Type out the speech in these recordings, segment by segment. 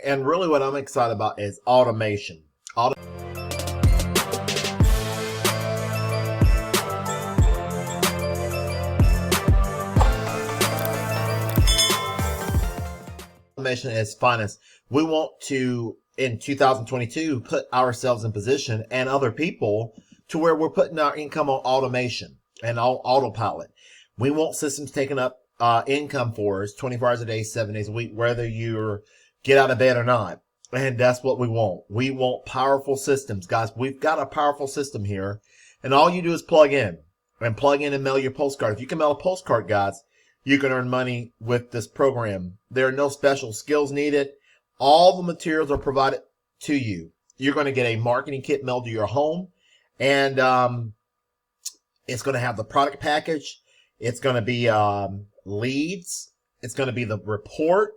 And really what I'm excited about is automation. Automation is finest. We want to, in 2022, put ourselves in position and other people to where we're putting our income on automation and autopilot. We want systems taking up income for us 24 hours a day, 7 days a week, whether you're get out of bed or not. And that's what we want. We want powerful systems. Guys, we've got a powerful system here. And all you do is plug in and mail your postcard. If you can mail a postcard, guys, you can earn money with this program. There are no special skills needed. All the materials are provided to you. You're going to get a marketing kit mailed to your home, and it's going to have the product package. It's going to be leads. It's going to be the report,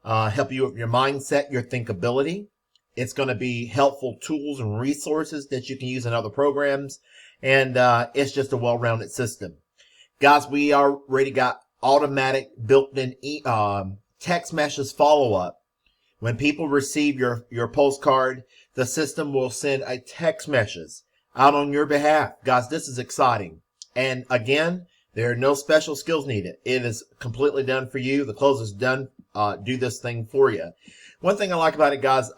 help you with your mindset, your thinkability. It's going to be helpful tools and resources that you can use in other programs, and it's just a well-rounded system. Guys, we already got automatic built-in text message follow-up. When people receive your postcard, the system will send a text message out on your behalf. Guys, this is exciting. And again, there are no special skills needed. It is completely done for you. The closer's done. Do this thing for you. One thing I like about it, guys,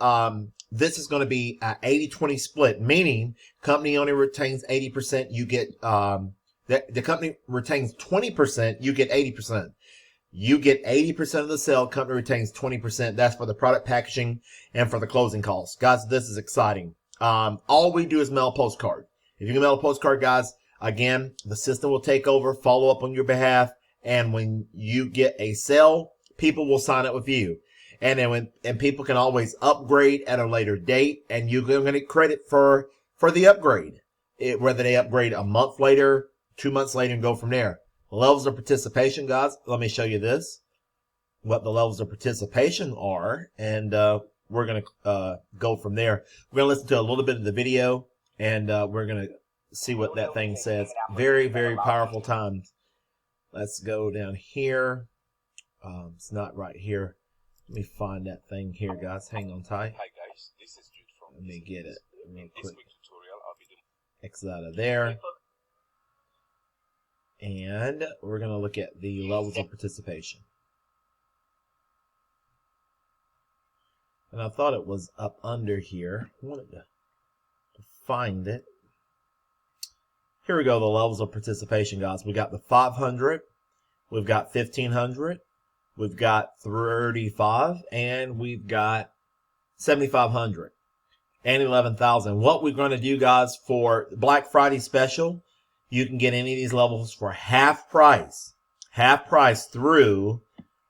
this is going to be an 80-20 split, meaning company only retains 80%. You get the company retains 20%, you get 80%. You get 80% of the sale, company retains 20%. That's for the product packaging and for the closing costs. Guys, this is exciting. All we do is mail a postcard. If you can mail a postcard, guys, again, the system will take over, follow up on your behalf, and when you get a sale, people will sign up with you. And then people can always upgrade at a later date, and you're going to get credit for the upgrade. Whether they upgrade a month later, 2 months later, and go from there. Levels of participation, guys. Let me show you this. What the levels of participation are. And we're going to go from there. We're going to listen to a little bit of the video. And we're going to see what that thing says. Very, very powerful times. Let's go down here. It's not right here. Let me find that thing here, guys. Hang on tight. Hi guys, this is Jude from Let me get it. Let me In this put quick tutorial, I'll be doing X out of there. And we're going to look at the levels of participation. And I thought it was up under here. I wanted to find it. Here we go, the levels of participation, guys. We got the 500. We've got 1500. We've got 35. And we've got 7500. And 11,000. What we're going to do, guys, for Black Friday special, you can get any of these levels for half price through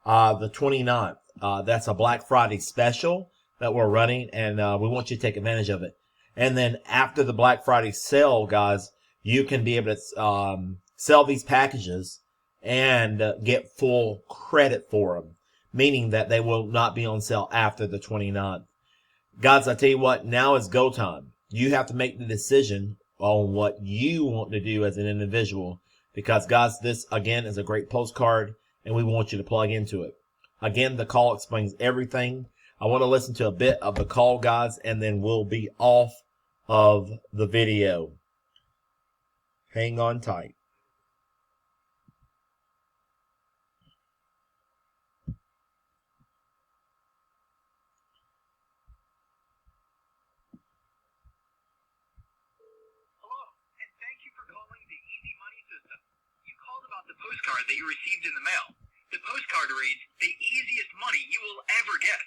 the 29th. That's a Black Friday special that we're running, and we want you to take advantage of it. And then after the Black Friday sale, guys, you can be able to sell these packages and get full credit for them, meaning that they will not be on sale after the 29th. Guys, I tell you what, now is go time. You have to make the decision on what you want to do as an individual, because guys, this again is a great postcard and we want you to plug into it. Again, the call explains everything. I want to listen to a bit of the call, guys, and then we'll be off of the video. Hang on tight. Postcard that you received in the mail. The postcard reads, "The easiest money you will ever get."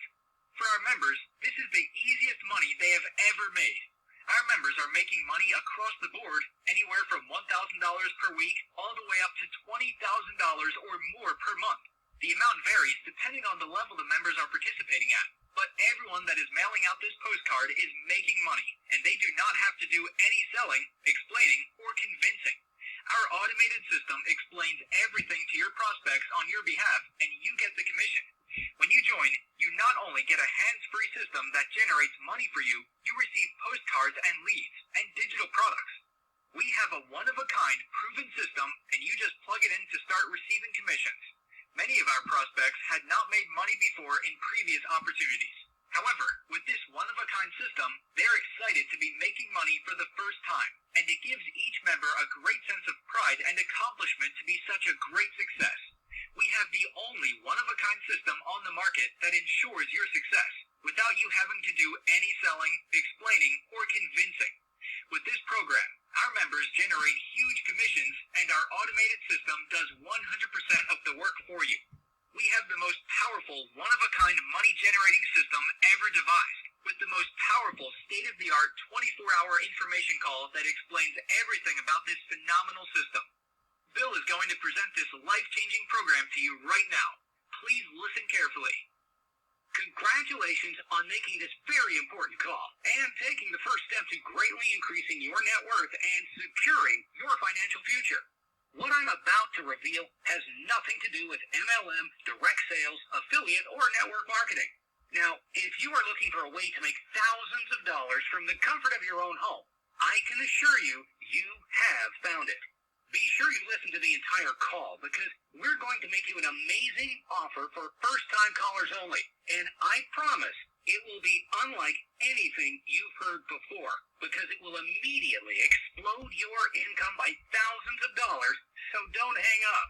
For our members, this is the easiest money they have ever made. Our members are making money across the board, anywhere from $1,000 per week all the way up to $20,000 or more per month. The amount varies depending on the level the members are participating at, but everyone that is mailing out this postcard is making money, and they do not have to do any selling, explaining, or convincing. Our automated system explains everything to your prospects on your behalf, and you get the commission. When you join, you not only get a hands-free system that generates money for you, you receive postcards and leads and digital products. We have a one-of-a-kind, proven system, and you just plug it in to start receiving commissions. Many of our prospects had not made money before in previous opportunities. However, with this one-of-a-kind system, they're excited to be making money for the first time, and it gives each member a great sense of pride and accomplishment to be such a great success. We have the only one-of-a-kind system on the market that ensures your success, without you having to do any selling, explaining, or convincing. With this program, our members generate huge commissions, and our automated system does 100% of the work for you. We have the most powerful, one-of-a-kind money-generating system ever devised, with the most powerful, state-of-the-art 24-hour information call that explains everything about this phenomenal system. Bill is going to present this life-changing program to you right now. Please listen carefully. Congratulations on making this very important call and taking the first step to greatly increasing your net worth and securing your financial future. What I'm about to reveal has nothing to do with MLM, direct sales, affiliate, or network marketing. Now, if you are looking for a way to make thousands of dollars from the comfort of your own home, I can assure you, you have found it. Be sure you listen to the entire call because we're going to make you an amazing offer for first-time callers only. And I promise it will be unlike anything you've heard before because it will immediately explode your income by thousands of dollars, so don't hang up.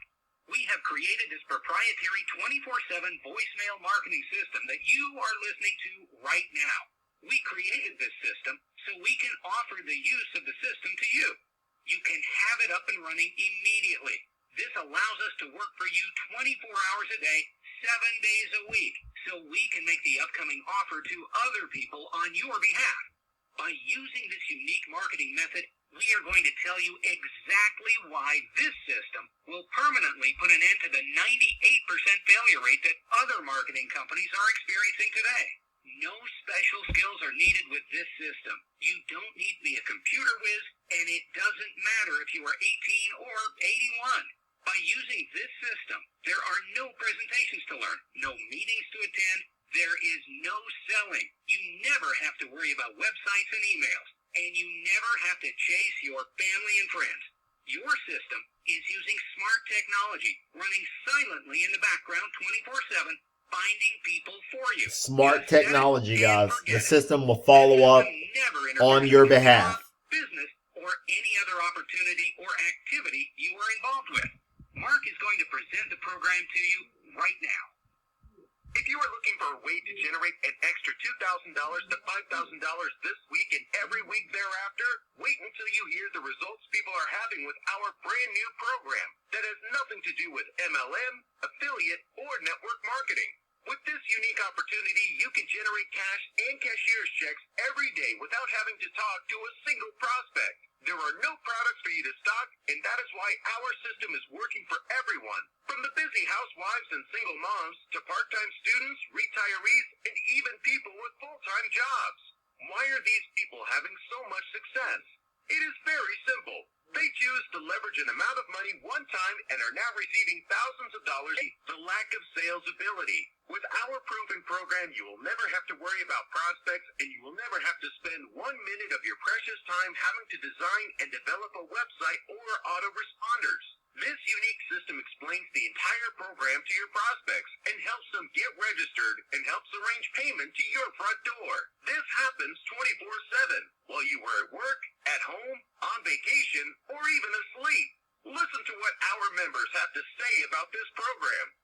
We have created this proprietary 24/7 voicemail marketing system that you are listening to right now. We created this system so we can offer the use of the system to you. You can have it up and running immediately. This allows us to work for you 24 hours a day, 7 days a week, so we can make the upcoming offer to other people on your behalf. By using this unique marketing method, we are going to tell you exactly why this system will permanently put an end to the 98% failure rate that other marketing companies are experiencing today. No special skills are needed with this system. You don't need to be a computer whiz, and it doesn't matter if you are 18 or 81. By using this system, there are no presentations to learn, no meetings to attend, there is no selling. You never have to worry about websites and emails, and you never have to chase your family and friends. Your system is using smart technology, running silently in the background 24/7, finding people for you. Smart Just set it technology, and guys. forget The it. system will follow This up system never interferes on with your behalf. job, business, or any other opportunity or activity you are involved with. Mark is going to present the program to you right now. If you are looking for a way to generate an extra $2,000 to $5,000 this week and every week thereafter, wait until you hear the results people are having with our brand new program that has nothing to do with MLM, affiliate, or network marketing. With this unique opportunity, you can generate cash and cashier's checks every day without having to talk to a single prospect. There are no products for you to stock, and that is why our system is working for everyone. From the busy housewives and single moms to part-time students, retirees, and even people with full-time jobs. Why are these people having so much success? It is very simple. They choose to leverage an amount of money one time and are now receiving thousands of dollars. The lack of sales ability. With our proven program, you will never have to worry about prospects, and you will never have to spend 1 minute of your precious time having to design and develop a website or autoresponders. This unique system explains the entire program to your prospects and helps them get registered and helps arrange payment to your front door. This happens 24/7 while you are at work, at home, on vacation, or even asleep. Listen to what our members have to say about this program.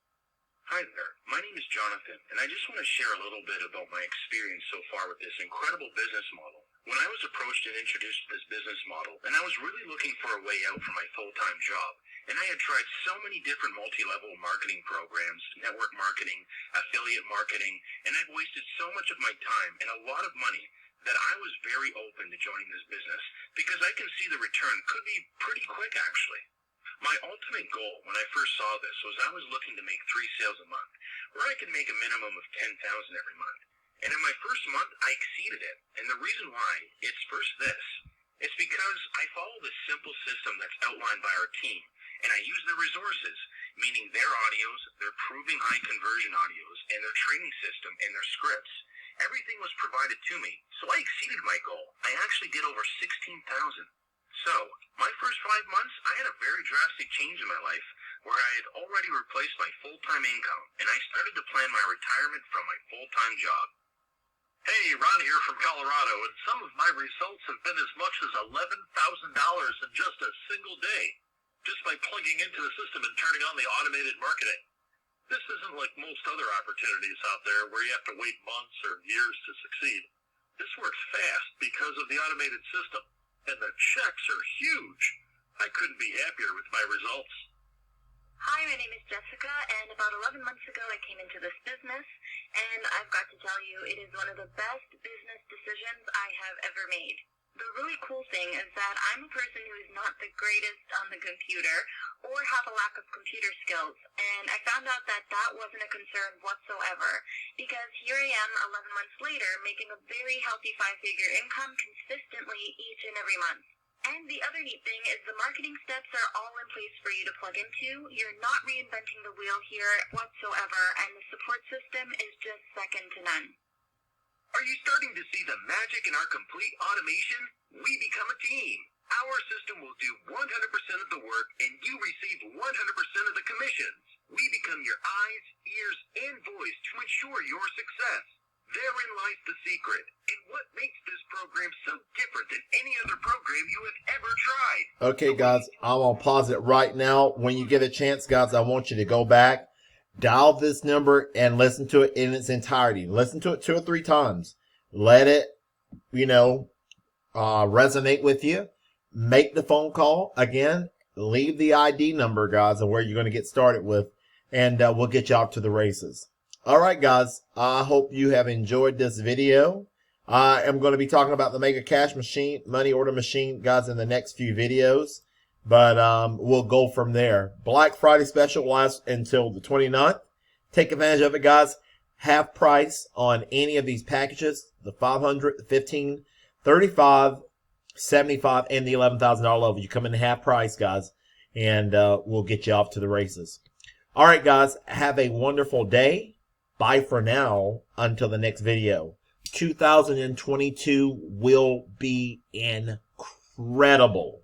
Hi there, my name is Jonathan, and I just want to share a little bit about my experience so far with this incredible business model. When I was approached and introduced to this business model, and I was really looking for a way out from my full-time job, and I had tried so many different multi-level marketing programs, network marketing, affiliate marketing, and I'd wasted so much of my time and a lot of money that I was very open to joining this business because I can see the return could be pretty quick actually. My ultimate goal when I first saw this was I was looking to make 3 sales a month, where I could make a minimum of $10,000 every month. And in my first month, I exceeded it. And the reason why, it's first this. It's because I follow this simple system that's outlined by our team, and I use their resources, meaning their audios, their proving high conversion audios, and their training system and their scripts. Everything was provided to me, so I exceeded my goal. I actually did over 16,000. So, my first 5 months, I had a very drastic change in my life where I had already replaced my full-time income, and I started to plan my retirement from my full-time job. Hey, Ron here from Colorado, and some of my results have been as much as $11,000 in just a single day, just by plugging into the system and turning on the automated marketing. This isn't like most other opportunities out there where you have to wait months or years to succeed. This works fast because of the automated system, and the checks are huge. I couldn't be happier with my results. Hi, my name is Jessica, and about 11 months ago I came into this business, and I've got to tell you, it is one of the best business decisions I have ever made. The really cool thing is that I'm a person who is not the greatest on the computer or have a lack of computer skills, and I found out that that wasn't a concern whatsoever, because here I am 11 months later making a very healthy 5-figure income consistently each and every month. And the other neat thing is the marketing steps are all in place for you to plug into. You're not reinventing the wheel here whatsoever, and the support system is just second to none. Are you starting to see the magic in our complete automation? We become a team. Our system will do 100% of the work, and you receive 100% of the commissions. We become your eyes, ears, and voice to ensure your success. Therein lies the secret, and what makes this program so different than any other program you have ever tried. Okay, guys, I'm going to pause it right now. When you get a chance, guys, I want you to go back, dial this number, and listen to it in its entirety. Listen to it 2 or 3 times. Let it, resonate with you. Make the phone call. Again, leave the ID number, guys, and where you're going to get started with, and we'll get you out to the races. All right, guys, I hope you have enjoyed this video. I am going to be talking about the Mega Cash Machine, Money Order Machine, guys, in the next few videos. But we'll go from there. Black Friday special lasts until the 29th. Take advantage of it, guys. Half price on any of these packages. The 500, the 15, 35, 75, and the $11,000 level. You come in half price, guys, and we'll get you off to the races. All right, guys, have a wonderful day. Bye for now until the next video. 2022 will be incredible.